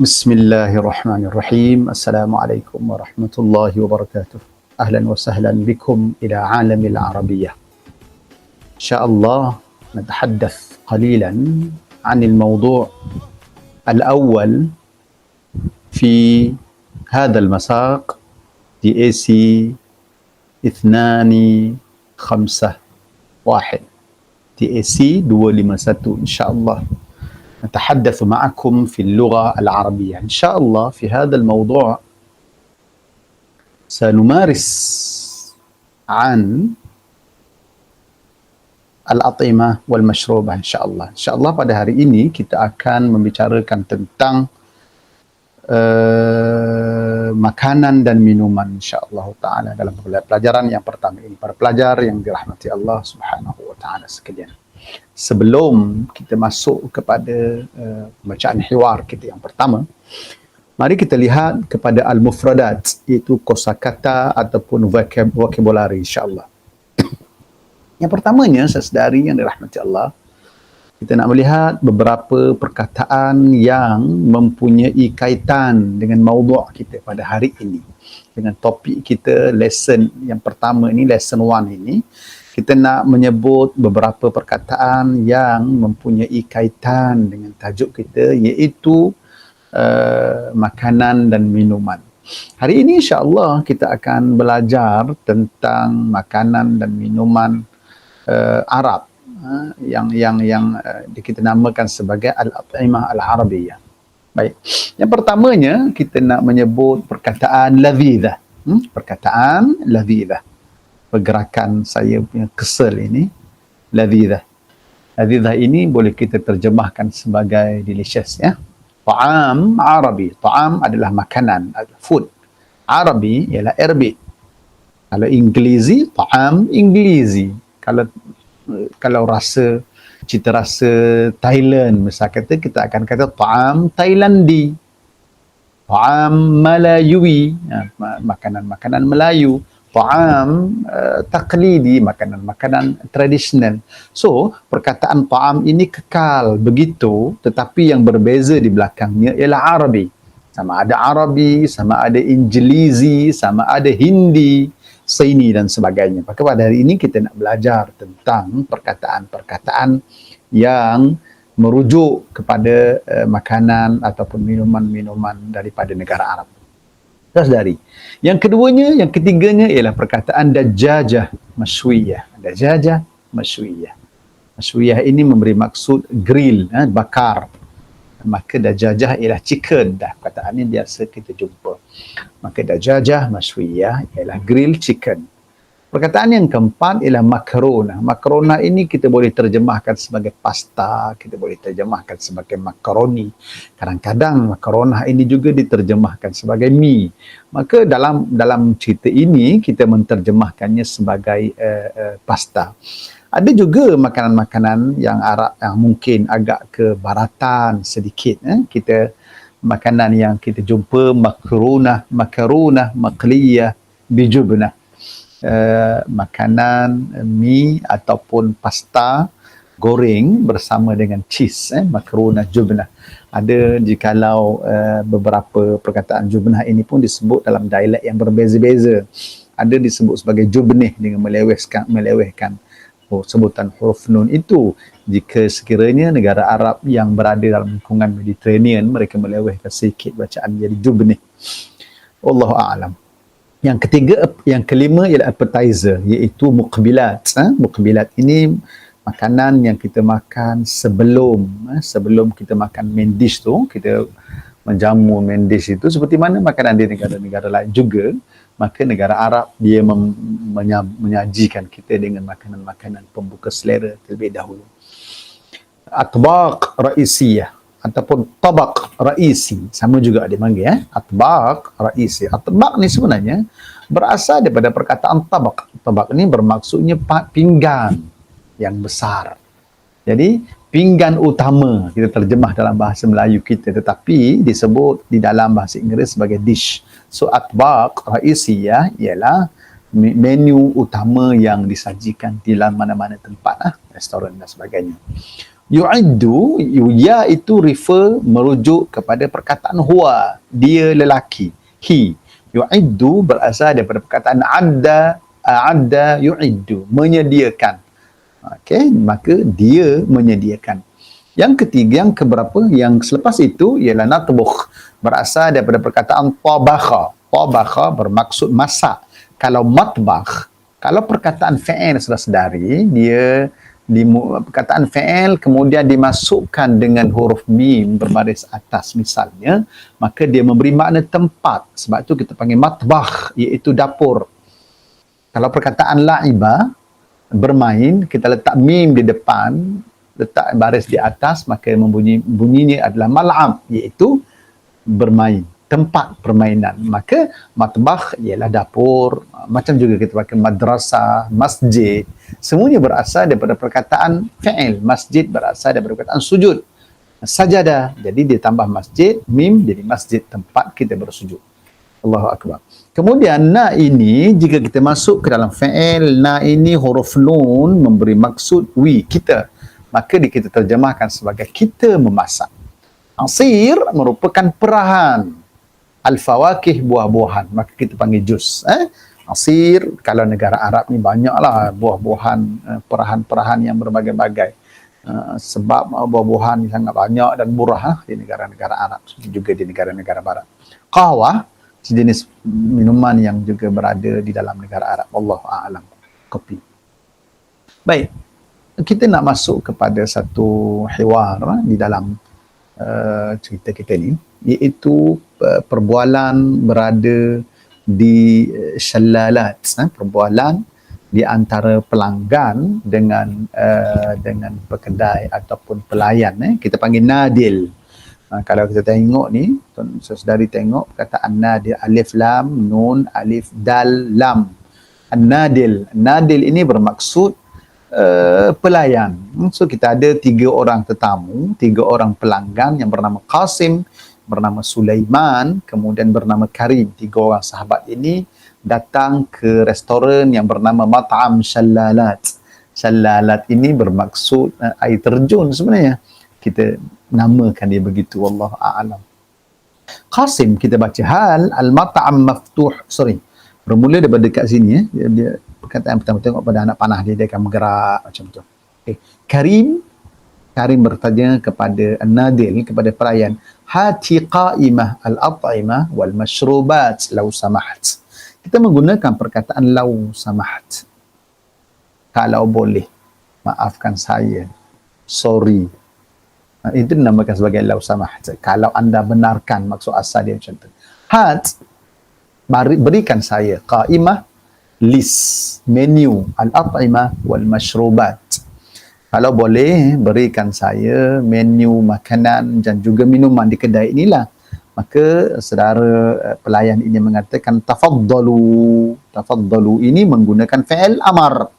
Bismillahirrahmanirrahim. Assalamualaikum warahmatullahi wabarakatuh. Ahlan wa sahlan bikum ila alamil arabiyyah. Insyaallah نتحدث قليلا عن الموضوع الأول في هذا المساق DAC 251 DAC 251 insyaallah. نتحدث معكم في اللغة العربية إن شاء الله. في هذا الموضوع سنمارس عن الأطعمة والمشروبة إن شاء الله. إن شاء الله pada hari ini kita akan membicarakan tentang makanan dan minuman insya-Allah taala dalam pelajaran yang pertama ini. Para pelajar yang dirahmati Allah Subhanahu wa taala sekalian. Sebelum kita masuk kepada bacaan hiwar kita yang pertama, mari kita lihat kepada al-mufradat, iaitu kosakata ataupun vocabulary insya-Allah. Yang pertamanya, saudari yang dirahmati Allah, kita nak melihat beberapa perkataan yang mempunyai kaitan dengan maudhu' kita pada hari ini. Dengan topik kita lesson yang pertama ini, lesson 1 ini, kita nak menyebut beberapa perkataan yang mempunyai kaitan dengan tajuk kita, iaitu makanan dan minuman. Hari ini insya-Allah kita akan belajar tentang makanan dan minuman Arab yang kita namakan sebagai al-at'imah al-arabiyyah. Baik. Yang pertamanya kita nak menyebut perkataan ladhidah. Perkataan ladhidah. Pergerakan saya punya kesel ini, ladhidah. Ladhidah ini boleh kita terjemahkan sebagai delicious, ya. Ta'am Arabi. Ta'am adalah makanan, food. Arabi ialah Arabic. Kalau Inggerisy, ta'am Inggerisy. Kalau rasa, cita rasa Thailand, misal kata, kita akan kata ta'am Thailandi. Ta'am Malayui, makanan-makanan Melayu. Ta'am taqlidi, makanan-makanan tradisional. So, perkataan ta'am ini kekal begitu, tetapi yang berbeza di belakangnya ialah Arabi. Sama ada Arabi, sama ada Inggerisy, sama ada Hindi, Saini dan sebagainya. Maka pada hari ini kita nak belajar tentang perkataan-perkataan yang merujuk kepada makanan ataupun minuman-minuman daripada negara Arab. Saudari. Yang keduanya, yang ketiganya ialah perkataan dajjajah mashwiyah. Dajjajah mashwiyah. Mashwiyah ini memberi maksud grill, bakar. Maka dajjajah ialah chicken. Dah perkataan ini biasa kita jumpa. Maka dajjajah mashwiyah ialah grill chicken. Perkataan yang keempat ialah makarona. Makarona ini kita boleh terjemahkan sebagai pasta, kita boleh terjemahkan sebagai makaroni. Kadang-kadang makarona ini juga diterjemahkan sebagai mie. Maka dalam cerita ini kita menterjemahkannya sebagai pasta. Ada juga makanan-makanan yang Arab yang mungkin agak kebaratan sedikit. Kita makanan yang kita jumpa makarona, maqliyah bijubnah. Makanan mie ataupun pasta goreng bersama dengan cheese, makarona jubnah. Ada jikalau beberapa perkataan jubnah ini pun disebut dalam dialek yang berbeza-beza. Ada disebut sebagai jubnih dengan melewehkan sebutan huruf nun itu. Jika sekiranya negara Arab yang berada dalam lingkungan Mediterranean, mereka melewehkan sedikit bacaan jadi jubnih. Wallahu a'lam. Yang kelima ialah appetizer, iaitu muqbilat. Muqbilat ini makanan yang kita makan sebelum kita makan main dish tu. Kita menjamu main dish itu seperti mana makanan di negara-negara lain juga. Maka negara Arab dia menyajikan kita dengan makanan-makanan pembuka selera terlebih dahulu. Atbaq ra'isiyah ataupun tabaq raisi, sama juga dia panggil, atbaq raisi. Atbaq ni sebenarnya berasal daripada perkataan tabaq. Tabaq ni bermaksudnya pinggan yang besar. Jadi pinggan utama kita terjemah dalam bahasa Melayu kita, tetapi disebut di dalam bahasa Inggeris sebagai dish. So atbaq raisiyah ialah menu utama yang disajikan di dalam mana-mana tempat, restoran dan sebagainya. Yu'iddu, ya itu merujuk kepada perkataan huwa, dia lelaki, he. Yu'iddu berasal daripada perkataan adda yu'iddu, menyediakan. Okey, maka dia menyediakan. Yang ketiga, yang keberapa, yang selepas itu ialah natbukh, berasal daripada perkataan tabakha. Tabakha bermaksud masak. Kalau matbakh, kalau perkataan fi'il saudara-saudari, dia di perkataan fi'il kemudian dimasukkan dengan huruf mim berbaris atas misalnya, maka dia memberi makna tempat. Sebab tu kita panggil matbakh, iaitu dapur. Kalau perkataan la'iba, bermain, kita letak mim di depan, letak baris di atas, maka bunyinya adalah mal'am, iaitu bermain, tempat permainan. Maka matbakh ialah dapur. Macam juga kita pakai madrasah, masjid, semuanya berasal daripada perkataan fi'il. Masjid berasal daripada perkataan sujud, sajadah, jadi dia tambah masjid, mim jadi masjid, tempat kita bersujud. Allahu Akbar. Kemudian na ini, jika kita masuk ke dalam fi'il, na ini huruf nun memberi maksud we, kita, maka kita terjemahkan sebagai kita memasak. Asir merupakan perahan, al-fawakih buah-buahan, maka kita panggil jus. Asir, kalau negara Arab ni banyaklah buah-buahan, perahan-perahan yang berbagai-bagai. Sebab buah-buahan sangat banyak dan murah di negara-negara Arab, juga di negara-negara Barat. Qahwah, sejenis minuman yang juga berada di dalam negara Arab. Wallahu a'lam. Kopi. Baik, kita nak masuk kepada satu hiwar di dalam cerita kita ni, iaitu perbualan berada di syalalat, perbualan di antara pelanggan dengan pekedai ataupun pelayan. Kita panggil nadil. Kalau kita tengok ni, saudari tengok perkataan nadil, alif lam nun alif dal lam. An-nadil, nadil ini bermaksud pelayan. So kita ada 3 orang tetamu, 3 orang pelanggan yang bernama Qasim, bernama Sulaiman, kemudian bernama Karim. 3 orang sahabat ini datang ke restoran yang bernama Mat'am Shallalat. Shallalat ini bermaksud air terjun sebenarnya. Kita namakan dia begitu, wallahu a'lam. Qasim, kita baca hal al-mat'am maftuh. Bermula daripada dekat sini, dia perkataan pertama, tengok pada anak panah dia akan bergerak macam tu. Okay. Karim bertanya kepada an-nadil, kepada pelayan, hati qa'imah al-at'imah wal mashrubat law samahat. Kita menggunakan perkataan law samahat. Kalau boleh, maafkan saya, sorry. Itu dinamakan sebagai law samahat. Kalau anda benarkan, maksud asal dia macam tu. Hat, berikan saya, qa'imah, list, menu, al-at'imah wal mashrubat. Kalau boleh, berikan saya menu makanan dan juga minuman di kedai inilah. Maka saudara pelayan ini mengatakan tafaddalu. Tafaddalu ini menggunakan fi'il amar.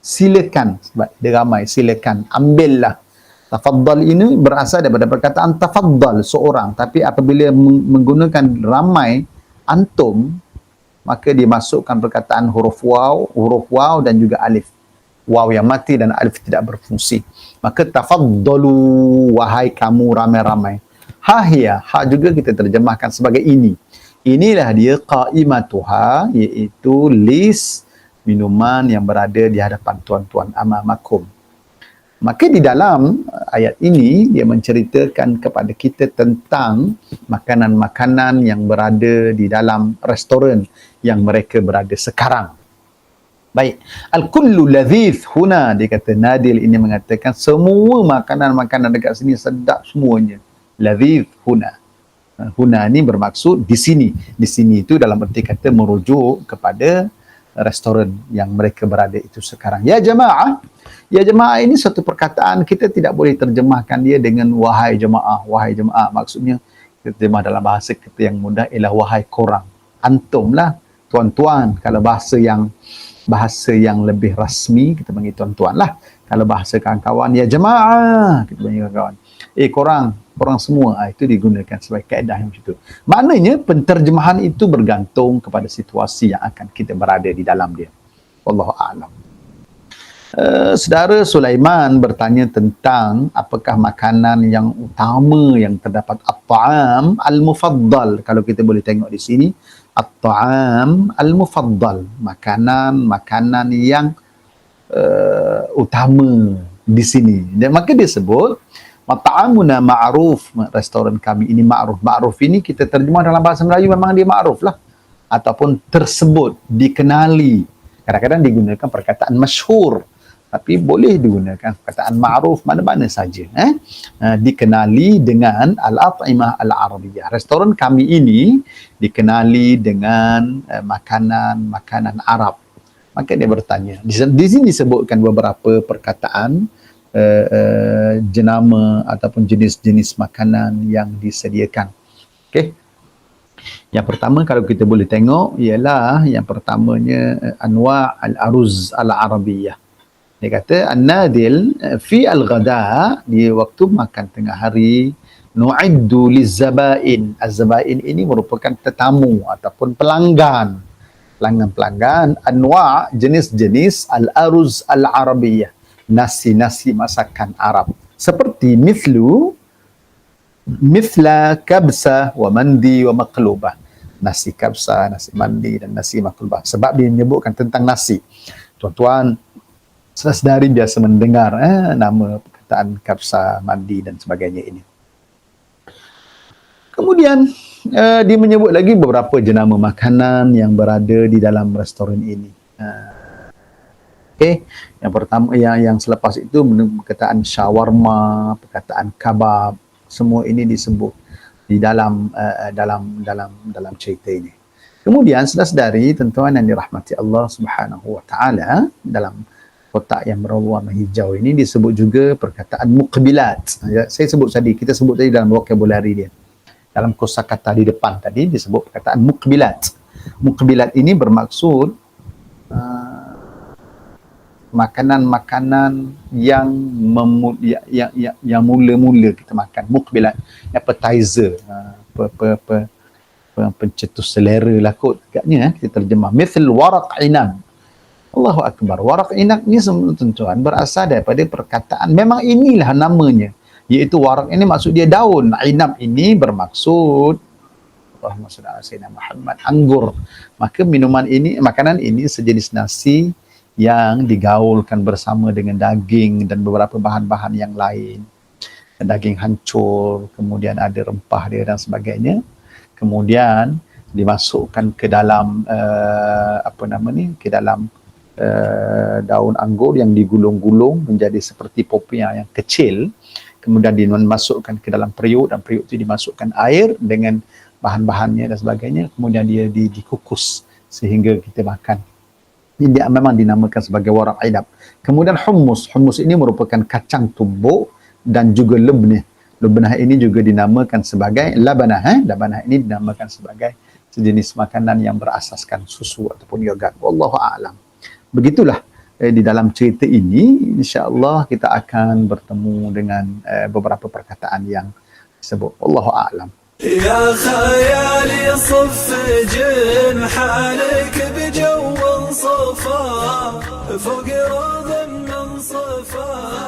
Silakan, sebab dia ramai, silakan, ambillah. Tafaddal ini berasal daripada perkataan tafaddal, seorang, tapi apabila menggunakan ramai, antum, maka dimasukkan perkataan huruf waw dan juga alif. Waw yang mati dan alif tidak berfungsi. Maka tafaddalu, wahai kamu ramai-ramai. Hahia, ha juga kita terjemahkan sebagai ini. Inilah dia qaimatuha, iaitu list minuman yang berada di hadapan tuan-tuan amamakum. Maka di dalam ayat ini dia menceritakan kepada kita tentang makanan-makanan yang berada di dalam restoran yang mereka berada sekarang. Baik, al-kullu ladhith huna, dia kata nadil ini mengatakan semua makanan-makanan dekat sini sedap semuanya. Ladhith huna. Huna ni bermaksud di sini. Di sini itu dalam erti kata merujuk kepada restoran yang mereka berada itu sekarang. Ya jemaah. Ya jemaah ini satu perkataan kita tidak boleh terjemahkan dia dengan wahai jemaah. Wahai jemaah maksudnya kita terjemah dalam bahasa kita yang mudah ialah wahai korang. Antum lah. tuan-tuan. Kalau bahasa yang lebih rasmi kita panggil tuan-tuan lah. Kalau bahasa kawan-kawan, ya jemaah, kita panggil kawan-kawan. Korang semua, itu digunakan sebagai kaedah yang macam itu. Maknanya penterjemahan itu bergantung kepada situasi yang akan kita berada di dalam dia. Wallahu a'lam. Saudara Sulaiman bertanya tentang apakah makanan yang utama yang terdapat at-ta'am al-mufaddal. Kalau kita boleh tengok di sini, at-ta'am al-mufaddal, makanan yang utama di sini. Dan maka dia sebut mat'amuna ma'ruf, restoran kami ini ma'ruf. Ma'ruf ini kita terjemah dalam bahasa Melayu memang dia ma'ruf lah, ataupun tersebut, dikenali. Kadang-kadang digunakan perkataan masyhur, tapi boleh digunakan perkataan ma'ruf mana-mana saja. Dikenali dengan al-at'imah al-arabiyah. Restoran kami ini dikenali dengan makanan Arab. Maka dia bertanya. Di sini disebutkan beberapa perkataan jenama ataupun jenis-jenis makanan yang disediakan. Okey. Yang pertama kalau kita boleh tengok ialah yang pertamanya anwa' al-aruz al-arabiyah. Dia kata an-nadil fi al-ghada, di waktu makan tengah hari, nu'iddu liz-zabain. Az-zabain ini merupakan tetamu ataupun pelanggan anwa' jenis-jenis al-aruz al-arabiyah, nasi-nasi masakan Arab, seperti mithla kabsa wa mandi wa maqlubah. Nasi kabsa, nasi mandi dan nasi maqlubah. Sebab dia menyebutkan tentang nasi. Tuan-tuan saudari biasa mendengar nama perkataan kabsa, mandi dan sebagainya ini. Kemudian dia menyebut lagi beberapa jenama makanan yang berada di dalam restoran ini. Okey, yang pertama yang selepas itu perkataan shawarma, perkataan kabab, semua ini disebut di dalam cerita ini. Kemudian saudara-saudari, tuan-tuan yang dirahmati Allah Subhanahu wa taala, dalam kotak yang berwarna hijau ini disebut juga perkataan muqbilat. Saya sebut tadi, kita sebut tadi dalam vocabulary dia. Dalam kosakata di depan tadi disebut perkataan muqbilat. Muqbilat ini bermaksud makanan-makanan yang mula-mula kita makan. Muqbilat, appetizer, pencetus selera lah kot agaknya, kita terjemah. Mithl waraq inab. Allahu akbar. Waraq inab ni semua tuan-tuan berasal daripada perkataan, memang inilah namanya, iaitu waraq ini maksud dia daun. Inab ini bermaksud Allahumma shalli ala sayyidina Muhammad, anggur. Maka makanan ini sejenis nasi yang digaulkan bersama dengan daging dan beberapa bahan-bahan yang lain. Daging hancur, kemudian ada rempah dia dan sebagainya. Kemudian dimasukkan ke dalam ke dalam daun anggur yang digulung-gulung menjadi seperti popiah yang kecil. Kemudian dimasukkan ke dalam periuk, dan periuk itu dimasukkan air dengan bahan-bahannya dan sebagainya. Kemudian dia dikukus sehingga kita makan. Ini memang dinamakan sebagai waraq inab. Kemudian hummus. Hummus ini merupakan kacang tumbuk dan juga lebnah. Lebnah ini juga dinamakan sebagai labanah. Labanah ini dinamakan sebagai sejenis makanan yang berasaskan susu ataupun yogurt. Wallahu a'lam. Begitulah di dalam cerita ini, insya-Allah kita akan bertemu dengan beberapa perkataan yang disebut. Wallahu a'lam. يا خيالي صف جنحانك بجو صفا فوق رضا من صفا